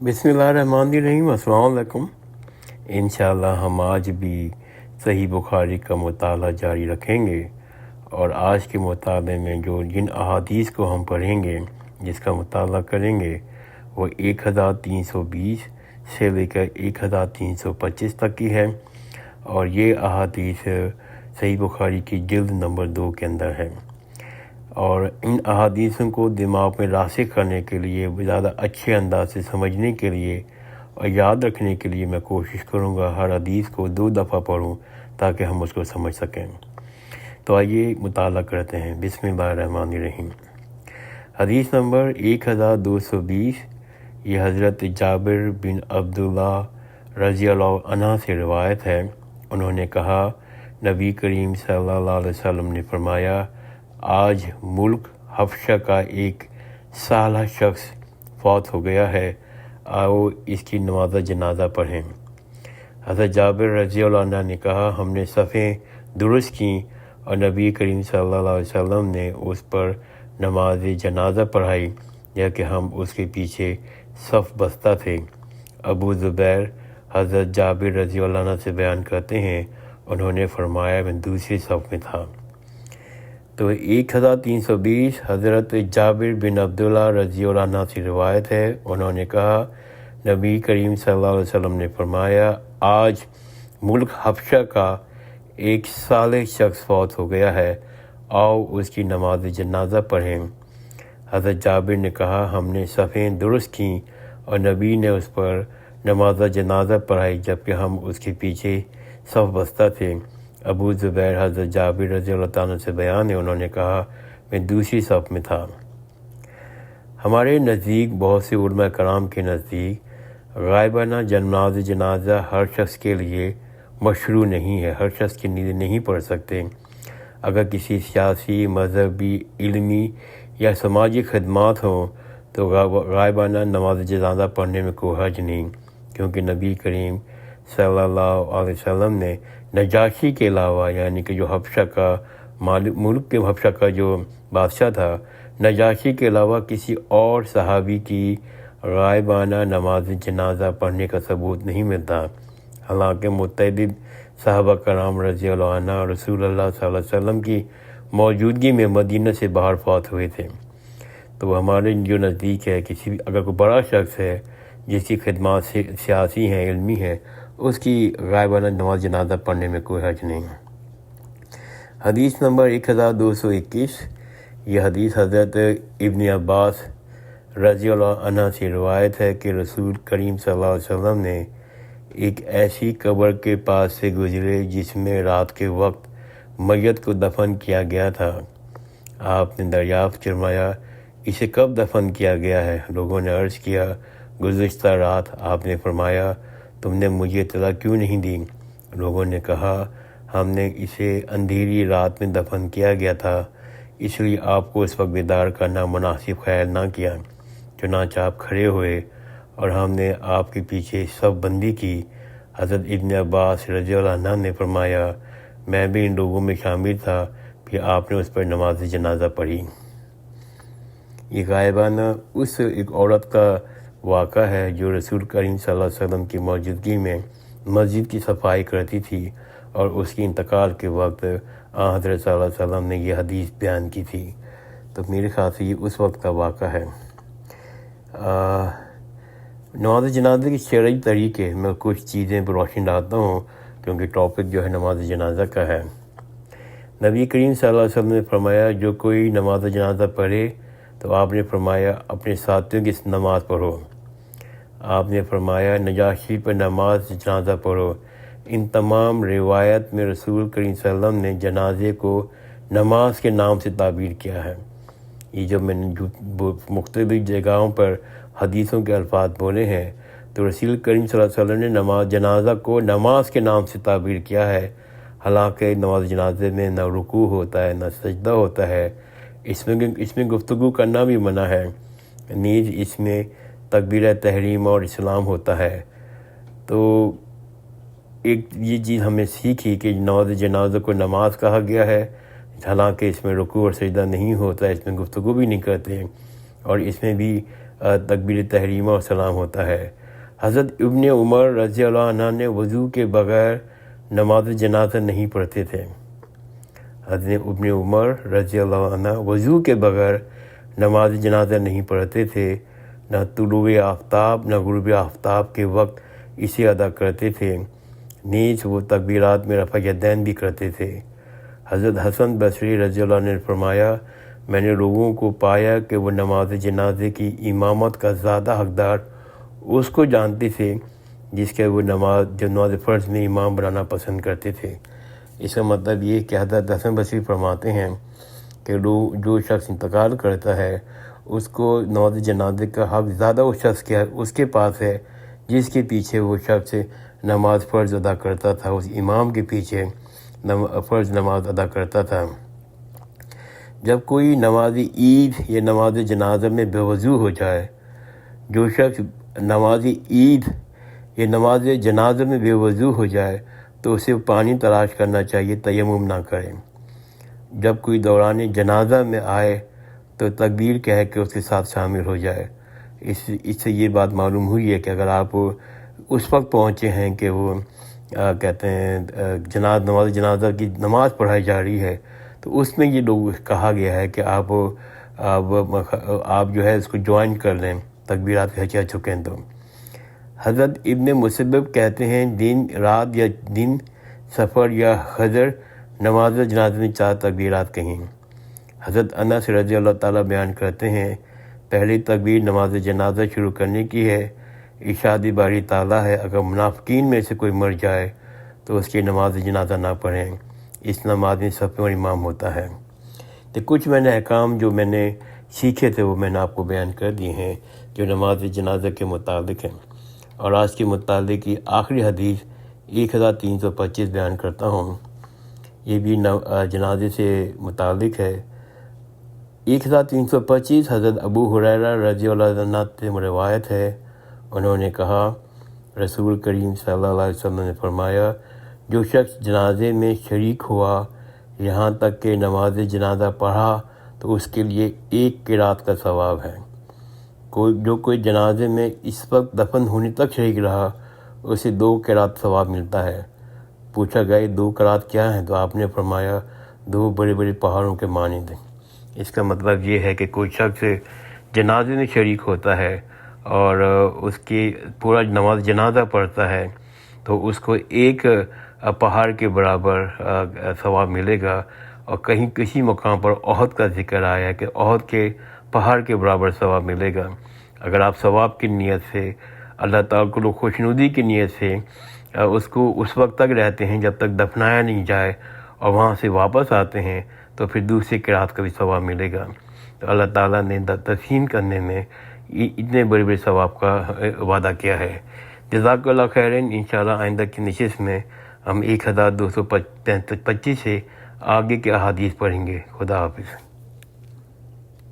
بسم اللہ الرحمن الرحیم۔ السلام علیکم۔ انشاءاللہ ہم آج بھی صحیح بخاری کا مطالعہ جاری رکھیں گے، اور آج کے مطالعے میں جن احادیث کو ہم پڑھیں گے، جس کا مطالعہ کریں گے، وہ 1320 سے لے کر 1325 تک کی ہے، اور یہ احادیث صحیح بخاری کی جلد نمبر 2 کے اندر ہے۔ اور ان احادیثوں کو دماغ میں راسخ کرنے کے لیے، زیادہ اچھے انداز سے سمجھنے کے لیے اور یاد رکھنے کے لیے میں کوشش کروں گا ہر حدیث کو 2 دفعہ پڑھوں تاکہ ہم اس کو سمجھ سکیں۔ تو آئیے مطالعہ کرتے ہیں۔ بسم اللہ الرحمن الرحیم۔ حدیث نمبر 1220، یہ حضرت جابر بن عبداللہ رضی اللہ عنہ سے روایت ہے۔ انہوں نے کہا، نبی کریم صلی اللہ علیہ وسلم نے فرمایا، آج ملک حبشہ کا ایک صالح شخص فوت ہو گیا ہے، آؤ اس کی نماز جنازہ پڑھیں۔ حضرت جابر رضی اللہ عنہ نے کہا، ہم نے صفیں درست کیں اور نبی کریم صلی اللہ علیہ وسلم نے اس پر نماز جنازہ پڑھائی، یا کہ ہم اس کے پیچھے صف بستہ تھے۔ ابو زبیر حضرت جابر رضی اللہ عنہ سے بیان کرتے ہیں، انہوں نے فرمایا میں دوسری صف میں تھا۔ تو 1320 حضرت جابر بن عبداللہ رضی اللہ عنہ سے روایت ہے۔ انہوں نے کہا، نبی کریم صلی اللہ علیہ وسلم نے فرمایا، آج ملک حبشہ کا ایک صالح شخص فوت ہو گیا ہے، آؤ اس کی نماز جنازہ پڑھیں۔ حضرت جابر نے کہا، ہم نے صفیں درست کیں اور نبی نے اس پر نماز جنازہ پڑھائی، جبکہ ہم اس کے پیچھے صف بستہ تھے۔ ابو زبیر حضرت جابر رضی اللہ عنہ سے بیان ہے، انہوں نے کہا میں دوسری صف میں تھا۔ ہمارے نزدیک، بہت سے علماء کرام کے نزدیک، غائبانہ نماز جنازہ ہر شخص کے لیے مشروع نہیں ہے، ہر شخص کی نیند نہیں پڑھ سکتے۔ اگر کسی سیاسی، مذہبی، علمی یا سماجی خدمات ہوں تو غائبانہ نماز جنازہ پڑھنے میں کوئی حرج نہیں، کیونکہ نبی کریم صلی اللہ علیہ وسلم نے نجاشی کے علاوہ، یعنی کہ جو حبشہ کا ملک کے حبشہ کا جو بادشاہ تھا، نجاشی کے علاوہ کسی اور صحابی کی غائبانہ نماز جنازہ پڑھنے کا ثبوت نہیں ملتا۔ حالانکہ متعدد صحابہ کرام رضی اللہ عنہ رسول اللہ صلی اللہ علیہ وسلم کی موجودگی میں مدینہ سے باہر فوت ہوئے تھے۔ تو ہمارے جو نزدیک ہے، کسی بھی اگر کوئی بڑا شخص ہے جس کی خدمات سیاسی ہیں، علمی ہیں، اس کی غائبانہ نماز جنازہ پڑھنے میں کوئی حرج نہیں۔ حدیث نمبر 1221، یہ حدیث حضرت ابن عباس رضی اللہ عنہ سے روایت ہے کہ رسول کریم صلی اللہ علیہ وسلم نے ایک ایسی قبر کے پاس سے گزرے جس میں رات کے وقت میت کو دفن کیا گیا تھا۔ آپ نے دریافت فرمایا، اسے کب دفن کیا گیا ہے؟ لوگوں نے عرض کیا، گزشتہ رات۔ آپ نے فرمایا، تم نے مجھے اطلاع کیوں نہیں دی؟ لوگوں نے کہا، ہم نے اسے اندھیری رات میں دفن کیا گیا تھا، اس لیے آپ کو اس وقت بیدار کرنا مناسب خیال نہ کیا۔ چنانچہ آپ کھڑے ہوئے اور ہم نے آپ کے پیچھے صف بندی کی۔ حضرت ابن عباس رضی اللہ عنہ نے فرمایا، میں بھی ان لوگوں میں شامل تھا، پھر آپ نے اس پر نماز جنازہ پڑھی۔ یہ غائبانہ اس ایک عورت کا واقعہ ہے جو رسول کریم صلی اللہ علیہ وسلم کی موجودگی میں مسجد کی صفائی کرتی تھی، اور اس کی انتقال کے وقت حضرت صلی اللہ علیہ وسلم نے یہ حدیث بیان کی تھی۔ تو میرے خیال سے یہ اس وقت کا واقعہ ہے۔ نماز جنازہ کے شرعی طریقے میں کچھ چیزیں پر روشنی ڈالتا ہوں، کیونکہ ٹاپک جو ہے نماز جنازہ کا ہے۔ نبی کریم صلی اللہ علیہ وسلم نے فرمایا، جو کوئی نماز جنازہ پڑھے تو آپ نے فرمایا اپنے ساتھیوں کی نماز پڑھو۔ آپ نے فرمایا نجاشی پر نماز جنازہ پڑھو۔ ان تمام روایت میں رسول کریم صلی اللہ علیہ وسلم نے جنازے کو نماز کے نام سے تعبیر کیا ہے۔ یہ جب میں نے مختلف جگہوں پر حدیثوں کے الفاظ بولے ہیں تو رسول کریم صلی اللہ علیہ وسلم نے جنازہ کو نماز کے نام سے تعبیر کیا ہے، حالانکہ نماز جنازے میں نہ رکوع ہوتا ہے، نہ سجدہ ہوتا ہے، اس میں گفتگو کرنا بھی منع ہے، نیز اس میں تکبیرہ تحریم اور اسلام ہوتا ہے۔ تو ایک یہ چیز ہمیں سیکھی کہ نماز جنازہ کو نماز کہا گیا ہے، حالانکہ اس میں رکوع اور سجدہ نہیں ہوتا ہے، اس میں گفتگو بھی نہیں کرتے، اور اس میں بھی تکبیر تحریمہ اور سلام ہوتا ہے۔ حضرت ابن عمر رضی اللہ عنہ نے وضو کے بغیر نماز جنازہ نہیں پڑھتے تھے۔ حضرت ابن عمر رضی اللہ عنہ وضو کے بغیر نماز جنازہ نہیں پڑھتے تھے، نہ طلوع آفتاب نہ غروب آفتاب کے وقت اسے ادا کرتے تھے، نیز وہ تکبیرات میں رفع یدین بھی کرتے تھے۔ حضرت حسن بصری رضی اللہ عنہ نے فرمایا، میں نے لوگوں کو پایا کہ وہ نماز جنازے کی امامت کا زیادہ حقدار اس کو جانتے تھے جس کے وہ نماز فرض میں امام بنانا پسند کرتے تھے۔ اس کا مطلب یہ کہ حضرت حسن بصری فرماتے ہیں کہ جو شخص انتقال کرتا ہے اس کو نماز جنازے کا حق زیادہ اس کے پاس ہے جس کے پیچھے وہ شخص نماز فرض ادا کرتا تھا، اس امام کے پیچھے فرض نماز ادا کرتا تھا۔ جب کوئی نماز عید یا نماز جنازہ میں بے وضو ہو جائے، جو شخص نماز عید یا نماز جنازہ میں بے وضو ہو جائے تو اسے پانی تلاش کرنا چاہیے، تیمم نہ کرے۔ جب کوئی دوران جنازہ میں آئے تو تکبیر کہہ کے اس کے ساتھ شامل ہو جائے۔ اس سے یہ بات معلوم ہوئی ہے کہ اگر آپ اس وقت پہنچے ہیں کہ وہ کہتے ہیں نماز جنازہ کی نماز پڑھائی جا رہی ہے، تو اس میں یہ لوگ کہا گیا ہے کہ آپ جو ہے اس کو جوائن کر لیں، تکبیرات کہہ چکیں تو۔ حضرت ابن مسبب کہتے ہیں دن رات یا دن سفر یا حضر نماز جنازہ میں 4 تکبیرات کہیں۔ حضرت انس رضی اللہ تعالیٰ بیان کرتے ہیں، پہلی تکبیر نماز جنازہ شروع کرنے کی ہے، ارشاد باری تعالیٰ ہے اگر منافقین میں سے کوئی مر جائے تو اس کی نماز جنازہ نہ پڑھیں، اس نماز میں سب پر امام ہوتا ہے۔ تو کچھ میں نے احکام جو میں نے سیکھے تھے وہ میں نے آپ کو بیان کر دیے ہیں جو نماز جنازہ کے متعلق ہیں، اور آج کے متعلق کی آخری حدیث 1325 بیان کرتا ہوں، یہ بھی جنازے سے متعلق ہے۔ 1325 حضرت ابو ہریرہ رضی اللہ عنہ سے روایت ہے، انہوں نے کہا رسول کریم صلی اللہ علیہ وسلم نے فرمایا، جو شخص جنازے میں شریک ہوا یہاں تک کہ نماز جنازہ پڑھا تو اس کے لیے 1 قرات کا ثواب ہے۔ کوئی جنازے میں اس وقت دفن ہونے تک شریک رہا اسے 2 قرات ثواب ملتا ہے۔ پوچھا گیا 2 قرات کیا ہیں؟ تو آپ نے فرمایا 2 بڑے بڑے پہاڑوں کے مانند ہیں۔ اس کا مطلب یہ ہے کہ کوئی شخص جنازے میں شریک ہوتا ہے اور اس کی پورا نماز جنازہ پڑھتا ہے تو اس کو 1 پہاڑ کے برابر ثواب ملے گا، اور کہیں کسی مقام پر احد کا ذکر آیا ہے کہ احد کے پہاڑ کے برابر ثواب ملے گا۔ اگر آپ ثواب کی نیت سے، اللہ تعالیٰ کو خوشنودی کی نیت سے اس کو اس وقت تک رہتے ہیں جب تک دفنایا نہیں جائے اور وہاں سے واپس آتے ہیں تو پھر دوسری قرات کا بھی ثواب ملے گا۔ تو اللہ تعالیٰ نے تدفین کرنے میں اتنے بڑے بڑے ثواب کا وعدہ کیا ہے۔ جزاک اللہ خیرن۔ انشاءاللہ آئندہ کی نشست میں ہم 1225 سے آگے کے احادیث پڑھیں گے۔ خدا حافظ۔